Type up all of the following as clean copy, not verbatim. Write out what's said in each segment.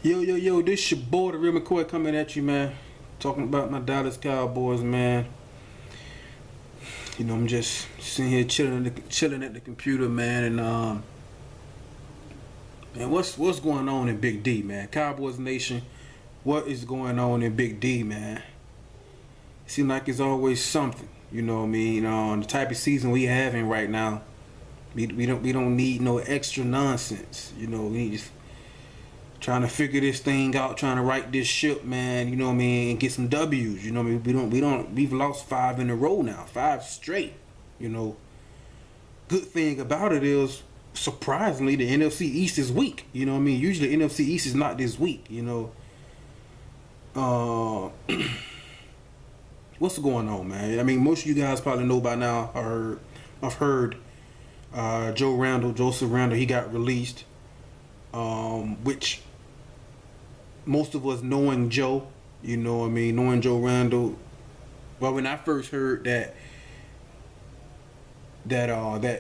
Yo, this your boy, the Real McCoy, coming at you, man. Talking about my Dallas Cowboys, man. I'm just sitting here chilling at the computer, man, and what's going on in Big D, man? Cowboys Nation, what is going on in Big D, man? Seems like it's always something, you know what I mean? The type of season we having right now, we don't need no extra nonsense, we just trying to figure this thing out, trying to right this ship, man, you know what I mean, and get some W's, you know what I mean? We've lost 5 in a row now, 5 straight, Good thing about it is, surprisingly, the NFC East is weak, you know what I mean? Usually the NFC East is not this weak, What's going on, man? I mean, most of you guys probably know by now, I've heard Joseph Randle, he got released, which most of us knowing Joe, knowing Joe Randle. Well, when I first heard that Darren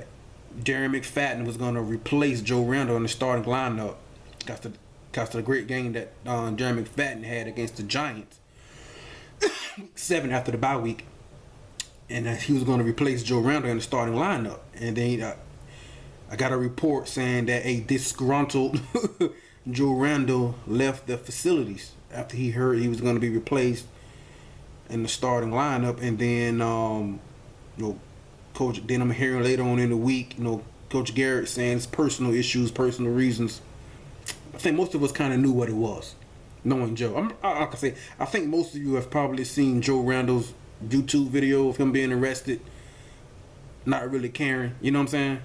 McFadden was going to replace Joe Randle in the starting lineup, because of the great game that Darren McFadden had against the Giants, week 7 after the bye week, and that he was going to replace Joe Randle in the starting lineup, and then I got a report saying that a disgruntled Joe Randle left the facilities after he heard he was going to be replaced in the starting lineup. And then, Coach. Then I'm hearing later on in the week, Coach Garrett saying it's personal issues, personal reasons. I think most of us kind of knew what it was, knowing Joe. I can say I think most of you have probably seen Joe Randle's YouTube video of him being arrested, not really caring. You know what I'm saying?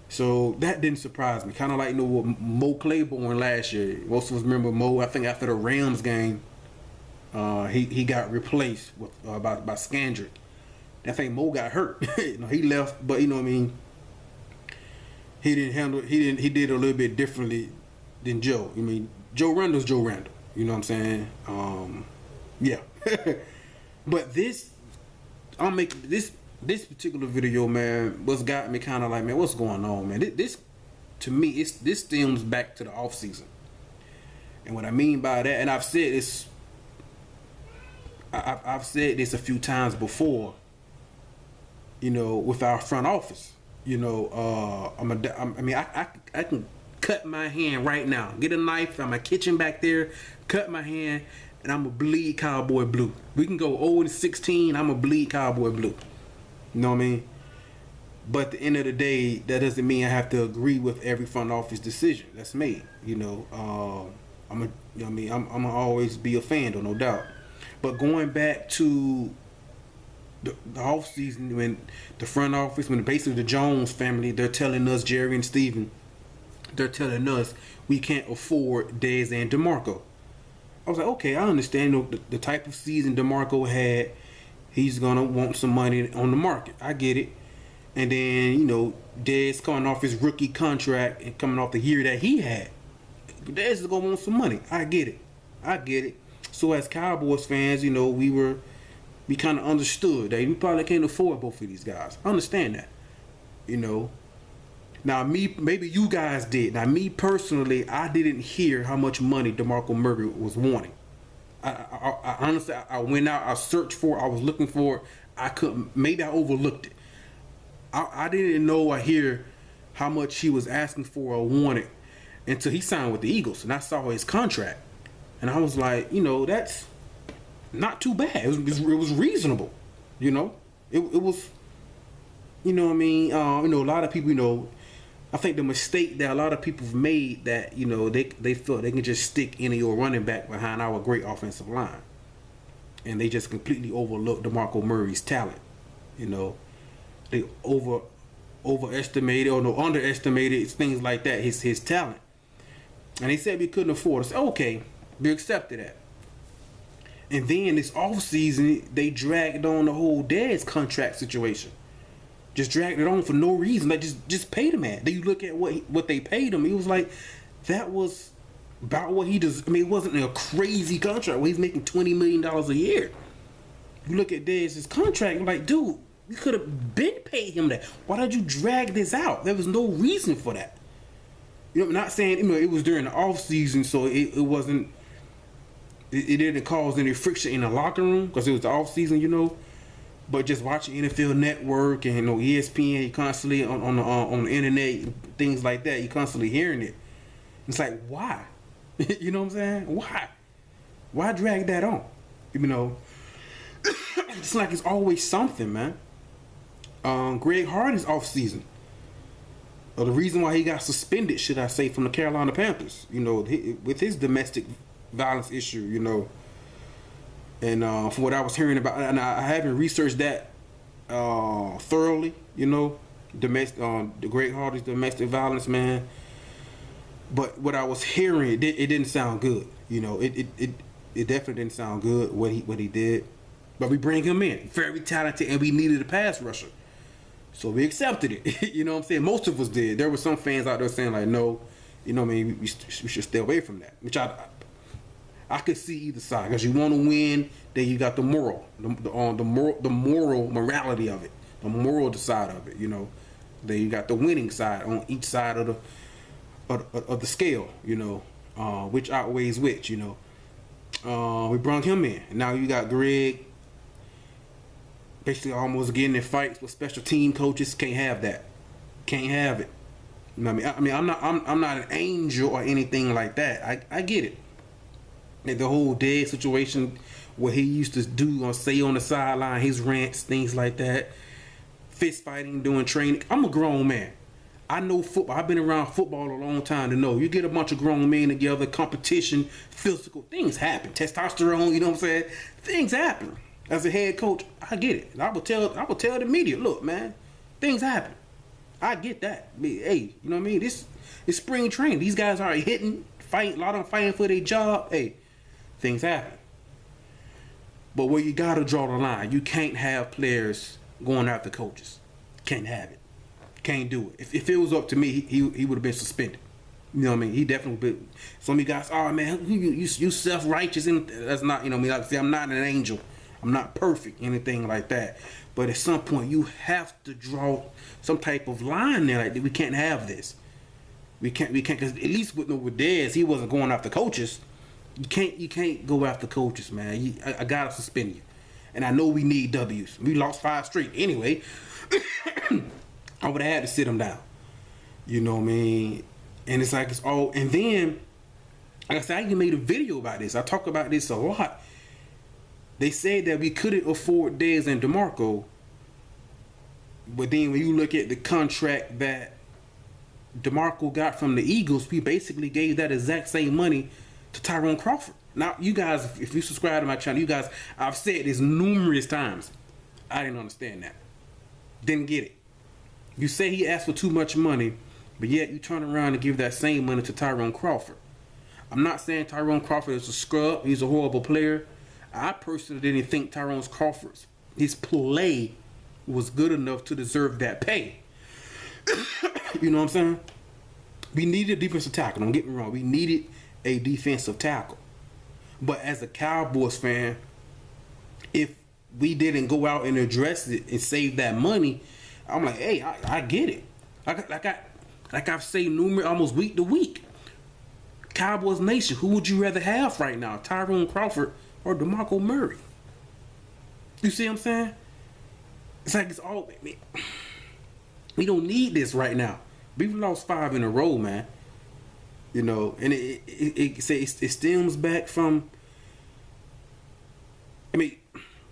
So that didn't surprise me. Kind of like what Mo Claiborne last year. Most of us remember Mo. I think after the Rams game, he got replaced with by Scandrick. I think Mo got hurt. He left, but he didn't handle. He did a little bit differently than Joe. I mean, Joe Randle's Joe Randle. You know what I'm saying? Yeah. But I'll make this particular video, man, what's got me kind of like, man, what's going on, man? This to me, this stems back to the off season, and what I mean by that, and I've said this a few times before, with our front office, I can cut my hand right now, get a knife from my kitchen back there, cut my hand, and I'm gonna bleed Cowboy blue. We can go 0-16, I'm gonna bleed Cowboy blue. You know what I mean? But at the end of the day, that doesn't mean I have to agree with every front office decision that's made. I'm gonna always be a fan, though, no doubt. But going back to the off season, when the front office, when basically the Jones family, they're telling us, Jerry and Steven, they're telling us we can't afford Dez and DeMarco. I was like, okay, I understand the type of season DeMarco had. He's gonna want some money on the market. I get it. And then, Dez coming off his rookie contract and coming off the year that he had. Dez is gonna want some money. I get it. So as Cowboys fans, we kind of understood that we probably can't afford both of these guys. I understand that. Now maybe you guys did. Now me personally, I didn't hear how much money DeMarco Murray was wanting. I honestly, I went out, I searched for it, I was looking for it. I couldn't, maybe I overlooked it. I didn't know or hear how much he was asking for or wanted until he signed with the Eagles, and I saw his contract, and I was like, that's not too bad. It was reasonable, It was, what I mean. A lot of people, I think the mistake that a lot of people have made that, they felt they can just stick any old running back behind our great offensive line. And they just completely overlooked DeMarco Murray's talent. They overestimated or underestimated things like that, his talent. And they said we couldn't afford it. So, okay, we accepted that. And then this offseason, they dragged on the whole Dez contract situation. Just dragged it on for no reason. Like just paid him at. Then you look at what they paid him. He was like, that was about what he does. I mean, it wasn't a crazy contract where he's making $20 million a year. You look at Dez's contract, you're like, dude, you could have been paid him that. Why did you drag this out? There was no reason for that. You know, I'm not saying, you know, it was during the off season, so it wasn't. It didn't cause any friction in the locker room because it was the off season, you know. But just watching NFL Network and, you know, ESPN, you constantly on the internet, things like that, you constantly hearing it. It's like, why? You know what I'm saying? Why drag that on? You know, it's like it's always something, man. Greg Hardy's off season. Or the reason why he got suspended, should I say, from the Carolina Panthers, you know, with his domestic violence issue, you know. And from what I was hearing about, and I haven't researched that thoroughly, you know, the Greg Hardy's domestic violence, man. But what I was hearing, it didn't sound good, you know. It definitely didn't sound good what he did. But we bring him in, very talented, and we needed a pass rusher. So we accepted it. You know what I'm saying? Most of us did. There were some fans out there saying like, no, you know what I mean, we should stay away from that. Which I could see either side, because you want to win, then you got the moral, the moral morality of it, the moral side of it. You know, then you got the winning side on each side of the scale. You know, which outweighs which. You know, we brought him in, and now you got Greg. Basically, almost getting in fights with special team coaches. Can't have that. Can't have it. You know what I mean? I'm not an angel or anything like that. I get it. And the whole dead situation, what he used to do or say on the sideline, his rants, things like that, fist fighting, doing training. I'm a grown man. I know football. I've been around football a long time to know. You get a bunch of grown men together, competition, physical things happen. Testosterone, you know what I'm saying? Things happen. As a head coach, I get it. And I will tell the media, look, man, things happen. I get that. Hey, you know what I mean? This is spring training. These guys are hitting, fighting, a lot of them fighting for their job. Hey, things happen. But where you gotta draw the line, you can't have players going after coaches. Can't have it. Can't do it. If it was up to me, he would have been suspended. You know what I mean? He definitely been. Some of you guys, oh man, you self-righteous, and that's not, you know what I mean? Like I say, I'm not an angel. I'm not perfect, anything like that. But at some point, you have to draw some type of line there. Like, we can't have this. We can't, because at least with Dez, he wasn't going after coaches. You can't go after coaches, man. I gotta suspend you. And I know we need W's. We lost 5 straight anyway. I would have had to sit him down. You know what I mean? And it's like it's all. And then, like I said, I even made a video about this. I talk about this a lot. They said that we couldn't afford Dez and DeMarco, but then when you look at the contract that DeMarco got from the Eagles, we basically gave that exact same money to Tyrone Crawford. Now, you guys, if you subscribe to my channel, you guys, I've said this numerous times. I didn't understand that. Didn't get it. You say he asked for too much money, but yet you turn around and give that same money to Tyrone Crawford. I'm not saying Tyrone Crawford is a scrub. He's a horrible player. I personally didn't think Tyrone Crawford's his play was good enough to deserve that pay. You know what I'm saying? We needed a defensive tackle. Don't get me wrong. We needed a defensive tackle. But as a Cowboys fan, if we didn't go out and address it and save that money, I'm like, hey, I get it. Like I've said numerous, almost week to week. Cowboys Nation, who would you rather have right now, Tyrone Crawford or DeMarco Murray? You see what I'm saying? It's like it's all. We don't need this right now. We've lost 5 in a row, man. You know, and it stems back from. I mean,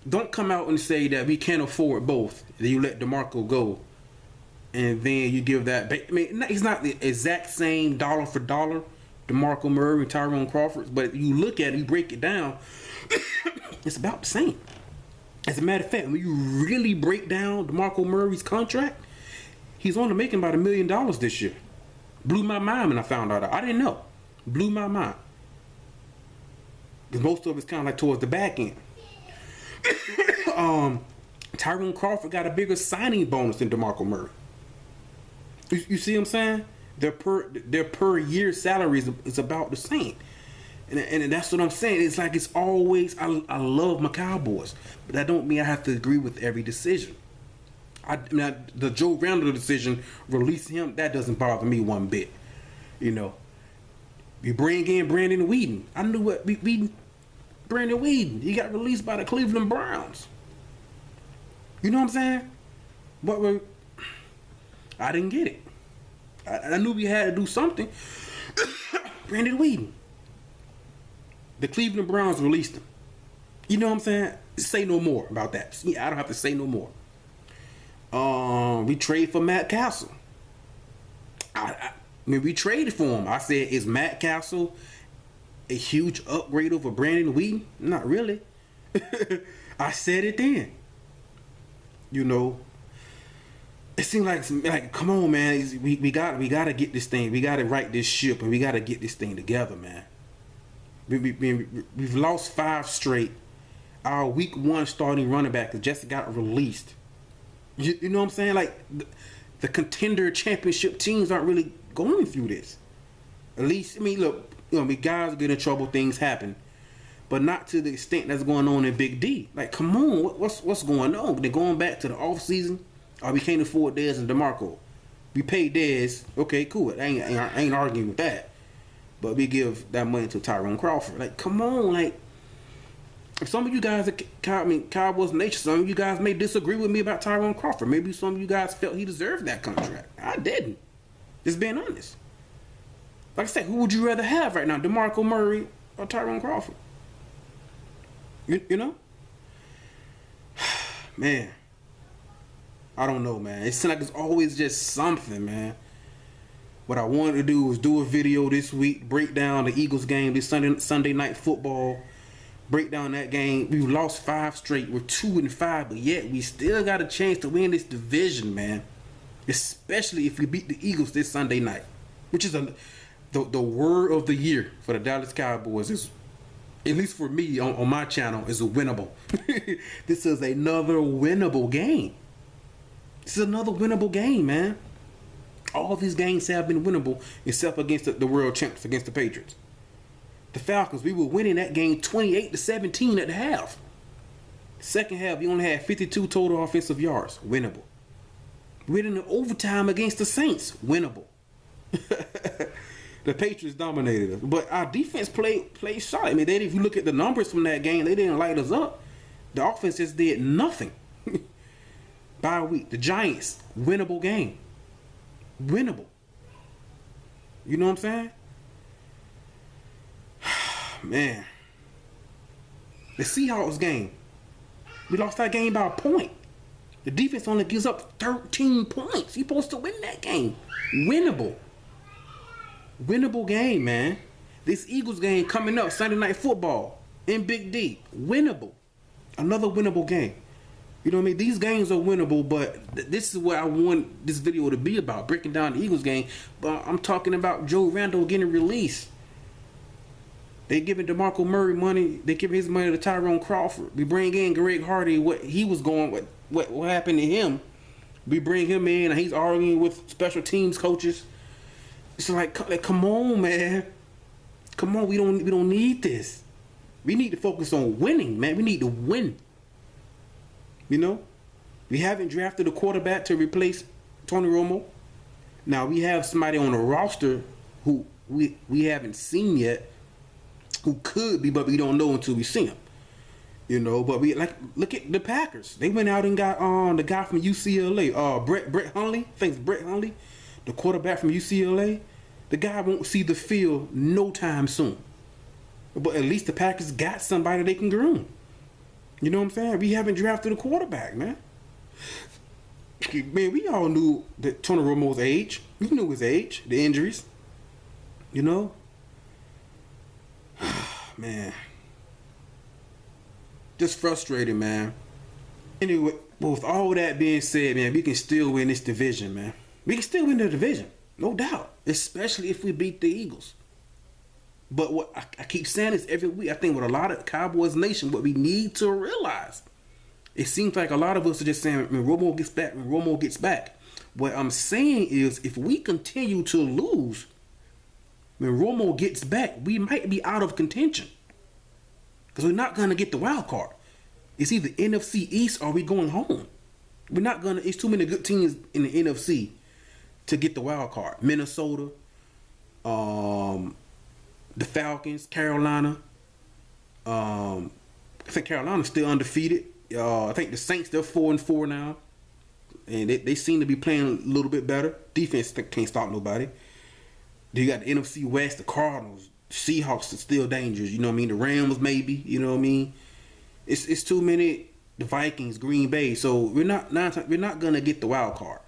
don't come out and say that we can't afford both. Then you let DeMarco go, and then you give that. I mean, it's not the exact same dollar for dollar, DeMarco Murray and Tyrone Crawford, but you look at it, you break it down, it's about the same. As a matter of fact, when you really break down DeMarco Murray's contract, he's only making about $1 million this year. Blew my mind when I found out. I didn't know. Blew my mind. Because most of it's kind of like towards the back end. Tyrone Crawford got a bigger signing bonus than DeMarco Murray. You see what I'm saying? Their per year salaries is about the same. And that's what I'm saying. It's like it's always, I love my Cowboys, but that don't mean I have to agree with every decision. The Joe Randall decision, releasing him, that doesn't bother me one bit. You know, we bring in Brandon Whedon. I knew what Brandon Whedon. He got released by the Cleveland Browns. You know what I'm saying? But I didn't get it. I knew we had to do something. Brandon Whedon. The Cleveland Browns released him. You know what I'm saying? Say no more about that. I don't have to say no more. We trade for Matt Castle. When we traded for him, I said, is Matt Castle a huge upgrade over Brandon Whedon? Not really. I said it then. You know, it seemed like come on, man. We gotta get this thing. We gotta right this ship, and we gotta get this thing together, man. We've lost 5 straight. Our week 1 starting running back just got released. You know what I'm saying? Like the contender championship teams aren't really going through this. At least, I mean, look, guys get in trouble, things happen, but not to the extent that's going on in Big D. Like, come on, what's going on? They're going back to the off season. We can't afford Dez and DeMarco. We pay Dez, okay, cool. I ain't arguing with that. But we give that money to Tyrone Crawford. Like, come on, like. Some of you guys, Cowboys Nation, some of you guys may disagree with me about Tyrone Crawford. Maybe some of you guys felt he deserved that contract. I didn't. Just being honest. Like I said, who would you rather have right now, DeMarco Murray or Tyrone Crawford? You know? Man. I don't know, man. It seems like it's always just something, man. What I wanted to do was do a video this week, break down the Eagles game, this Sunday night football. Break down that game. We've lost 5 straight. We're 2-5, but yet we still got a chance to win this division, man. Especially if we beat the Eagles this Sunday night, which is the word of the year for the Dallas Cowboys. Is, at least for me on my channel, is a winnable. This is another winnable game. This is another winnable game, man. All these games have been winnable except against the world champs, against the Patriots. The Falcons, we were winning that game 28-17 at the half. Second half, we only had 52 total offensive yards. Winnable. Winning in overtime against the Saints. Winnable. The Patriots dominated us. But our defense played solid. I mean, if you look at the numbers from that game, they didn't light us up. The offense just did nothing. Bye week. The Giants, winnable game. Winnable. You know what I'm saying? Man, the Seahawks game, we lost that game by a point. The defense only gives up 13 points. You're supposed to win that game. Winnable game, man. This Eagles game coming up, Sunday Night Football in Big D, winnable. Another winnable game. You know what I mean? These games are winnable, but this is what I want this video to be about, breaking down the Eagles game. But I'm talking about Joe Randall getting released. They giving DeMarco Murray money. They giving his money to Tyrone Crawford. We bring in Greg Hardy. What he was going. What happened to him? We bring him in, and he's arguing with special teams coaches. It's like come on, man. Come on. We don't need this. We need to focus on winning, man. We need to win. You know, we haven't drafted a quarterback to replace Tony Romo. Now we have somebody on the roster who we haven't seen yet. Who could be, but we don't know until we see him. You know, but look at the Packers. They went out and got the guy from UCLA, Brett Hundley. Thanks, Brett Hundley, the quarterback from UCLA. The guy won't see the field no time soon. But at least the Packers got somebody they can groom. You know what I'm saying? We haven't drafted a quarterback, man. Man, we all knew that Tony Romo's age. We knew his age, the injuries. You know? Man, just frustrated, man. Anyway, with all that being said, man, we can still win this division, man. We can still win the division, no doubt, especially if we beat the Eagles. But what I keep saying this every week, I think with a lot of Cowboys Nation, what we need to realize, it seems like a lot of us are just saying, when Romo gets back, when Romo gets back. What I'm saying is, if we continue to lose, when Romo gets back, we might be out of contention. Because we're not going to get the wild card. It's either NFC East or we going home. We're not going to, it's too many good teams in the NFC to get the wild card. Minnesota, Um, the Falcons, Carolina. I think Carolina's still undefeated. I think the Saints, they're 4-4 now, and they seem to be playing a little bit better. Defense can't stop nobody. Then you got the NFC West, the Cardinals, Seahawks are still dangerous. You know what I mean? The Rams maybe. You know what I mean? It's too many. The Vikings, Green Bay. So we're not gonna get the wild card.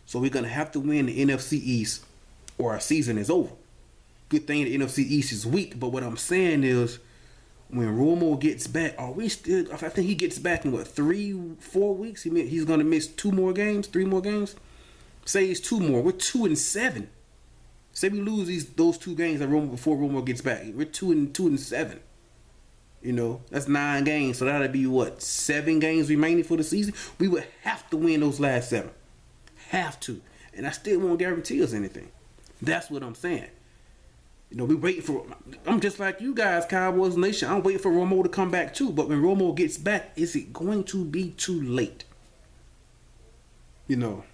So we're gonna have to win the NFC East, or our season is over. Good thing the NFC East is weak, but what I'm saying is, when Romo gets back, are we still? I think he gets back in what 3-4 weeks. He's gonna miss 2 more games, 3 more games. Say it's 2 more. We're 2-7. Say we lose those 2 games that before Romo gets back. We're 2-7. You know, that's 9 games. So that'll be what 7 games remaining for the season. We would have to win those last 7. Have to, and I still won't guarantee us anything. That's what I'm saying. You know, we waiting for. I'm just like you guys, Cowboys Nation. I'm waiting for Romo to come back too. But when Romo gets back, is it going to be too late? You know.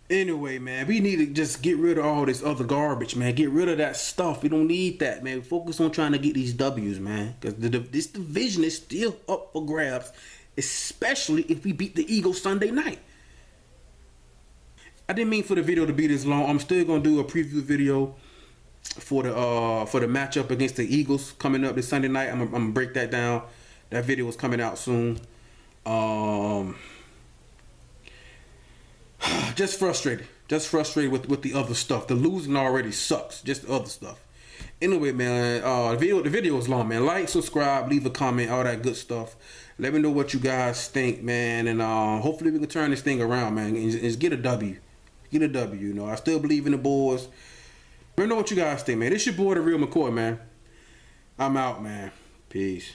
Anyway, man, we need to just get rid of all this other garbage, man. Get rid of that stuff. We don't need that, man. Focus on trying to get these W's, man. Because this division is still up for grabs, especially if we beat the Eagles Sunday night. I didn't mean for the video to be this long. I'm still gonna do a preview video for the matchup against the Eagles coming up this Sunday night. I'm gonna break that down. That video is coming out soon. Just frustrated with the other stuff. The losing already sucks. Just the other stuff. Anyway, man, the video is long, man. Like, subscribe, leave a comment, all that good stuff. Let me know what you guys think, man, and hopefully we can turn this thing around, man, and just get a W. Get a W, you know. I still believe in the boys. Let me know what you guys think, man. This your boy, The Real McCoy, man. I'm out, man. Peace.